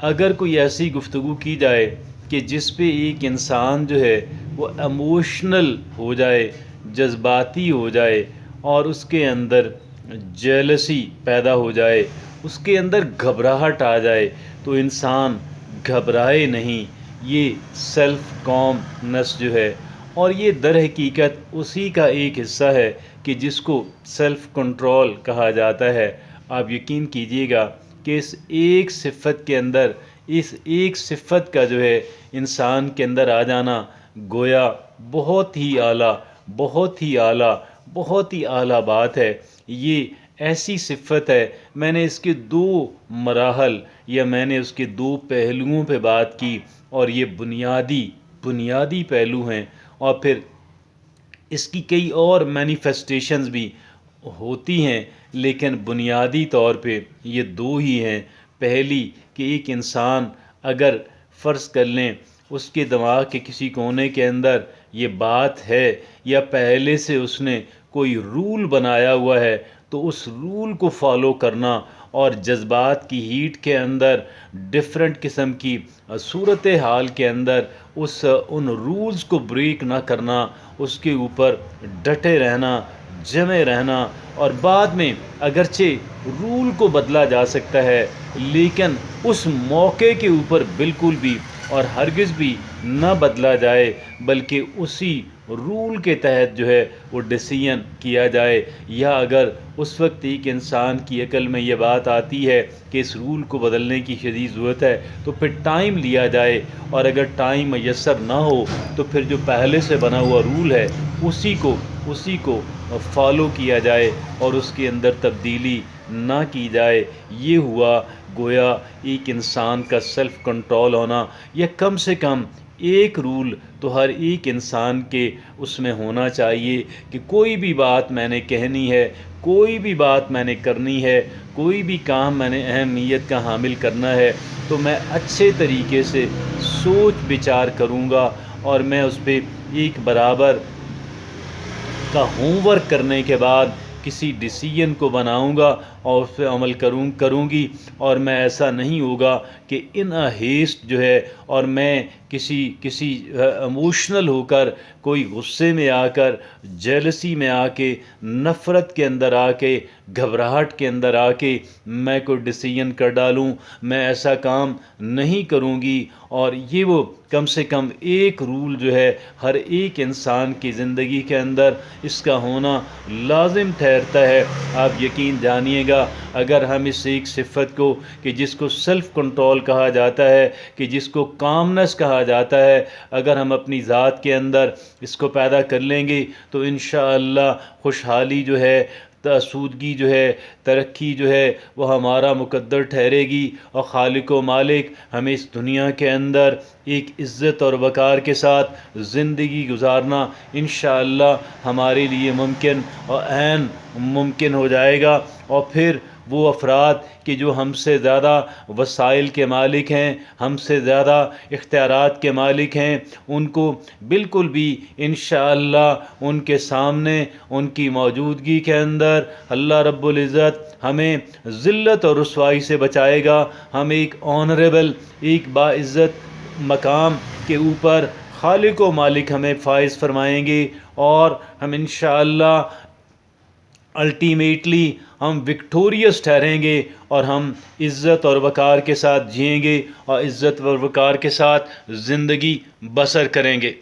اگر کوئی ایسی گفتگو کی جائے کہ جس پہ ایک انسان جو ہے وہ ایموشنل ہو جائے، جذباتی ہو جائے، اور اس کے اندر جیلسی پیدا ہو جائے، اس کے اندر گھبراہٹ آ جائے، تو انسان گھبرائے نہیں. یہ سیلف کامنس جو ہے، اور یہ در حقیقت اسی کا ایک حصہ ہے کہ جس کو سیلف کنٹرول کہا جاتا ہے. آپ یقین کیجئے گا کہ اس ایک صفت کے اندر، اس ایک صفت کا جو ہے انسان کے اندر آ جانا گویا بہت ہی اعلیٰ، بہت ہی اعلیٰ، بہت ہی اعلیٰ بات ہے. یہ ایسی صفت ہے، میں نے اس کے دو مراحل یا میں نے اس کے دو پہلوؤں پہ بات کی، اور یہ بنیادی پہلو ہیں، اور پھر اس کی کئی اور مینیفیسٹیشنز بھی ہوتی ہیں، لیکن بنیادی طور پہ یہ دو ہی ہیں. پہلی کہ ایک انسان اگر فرض کر لیں اس کے دماغ کے کسی کونے کے اندر یہ بات ہے، یا پہلے سے اس نے کوئی رول بنایا ہوا ہے، تو اس رول کو فالو کرنا اور جذبات کی ہیٹ کے اندر، ڈفرینٹ قسم کی صورت حال کے اندر ان رولز کو بریک نہ کرنا، اس کے اوپر ڈٹے رہنا، جمے رہنا، اور بعد میں اگرچہ رول کو بدلا جا سکتا ہے لیکن اس موقع کے اوپر بالکل بھی اور ہرگز بھی نہ بدلا جائے، بلکہ اسی رول کے تحت جو ہے وہ ڈیسیژن کیا جائے. یا اگر اس وقت ایک انسان کی عقل میں یہ بات آتی ہے کہ اس رول کو بدلنے کی شدید ضرورت ہے، تو پھر ٹائم لیا جائے، اور اگر ٹائم میسر نہ ہو تو پھر جو پہلے سے بنا ہوا رول ہے اسی کو فالو کیا جائے اور اس کے اندر تبدیلی نہ کی جائے. یہ ہوا گویا ایک انسان کا سیلف کنٹرول ہونا، یا کم سے کم ایک رول تو ہر ایک انسان کے اس میں ہونا چاہیے کہ کوئی بھی بات میں نے کہنی ہے، کوئی بھی بات میں نے کرنی ہے، کوئی بھی کام میں نے اہمیت کا حامل کرنا ہے، تو میں اچھے طریقے سے سوچ بچار کروں گا، اور میں اس پہ ایک برابر کا ہوم ورک کرنے کے بعد کسی ڈیسیژن کو بناؤں گا اور اس پہ عمل کروں گی. اور میں ایسا نہیں ہوگا کہ ان ہیسٹ جو ہے، اور میں کسی ایموشنل ہو کر، کوئی غصے میں آ کر، جیلسی میں آ کے، نفرت کے اندر آ کے، گھبراہٹ کے اندر آ کے میں کوئی ڈیسیژن کر ڈالوں. میں ایسا کام نہیں کروں گی. اور یہ وہ کم سے کم ایک رول جو ہے ہر ایک انسان کی زندگی کے اندر اس کا ہونا لازم ٹھہرتا ہے. آپ یقین جانیے گا اگر ہم اس ایک صفت کو کہ جس کو سیلف کنٹرول کہا جاتا ہے، کہ جس کو کامنس کہا جاتا ہے، اگر ہم اپنی ذات کے اندر اس کو پیدا کر لیں گے تو انشاءاللہ خوشحالی جو ہے، آسودگی جو ہے، ترقی جو ہے وہ ہمارا مقدر ٹھہرے گی، اور خالق و مالک ہمیں اس دنیا کے اندر ایک عزت اور وقار کے ساتھ زندگی گزارنا انشاءاللہ ہمارے لیے ممکن اور عین ممکن ہو جائے گا. اور پھر وہ افراد کہ جو ہم سے زیادہ وسائل کے مالک ہیں، ہم سے زیادہ اختیارات کے مالک ہیں، ان کو بالکل بھی انشاءاللہ ان کے سامنے، ان کی موجودگی کے اندر اللہ رب العزت ہمیں ذلت اور رسوائی سے بچائے گا. ہم ایک آنریبل، ایک باعزت مقام کے اوپر خالق و مالک ہمیں فائز فرمائیں گے، اور ہم انشاءاللہ الٹیمیٹلی ہم وکٹوریس ٹھہریں گے، اور ہم عزت اور وقار کے ساتھ جئیں گے اور عزت اور وقار کے ساتھ زندگی بسر کریں گے.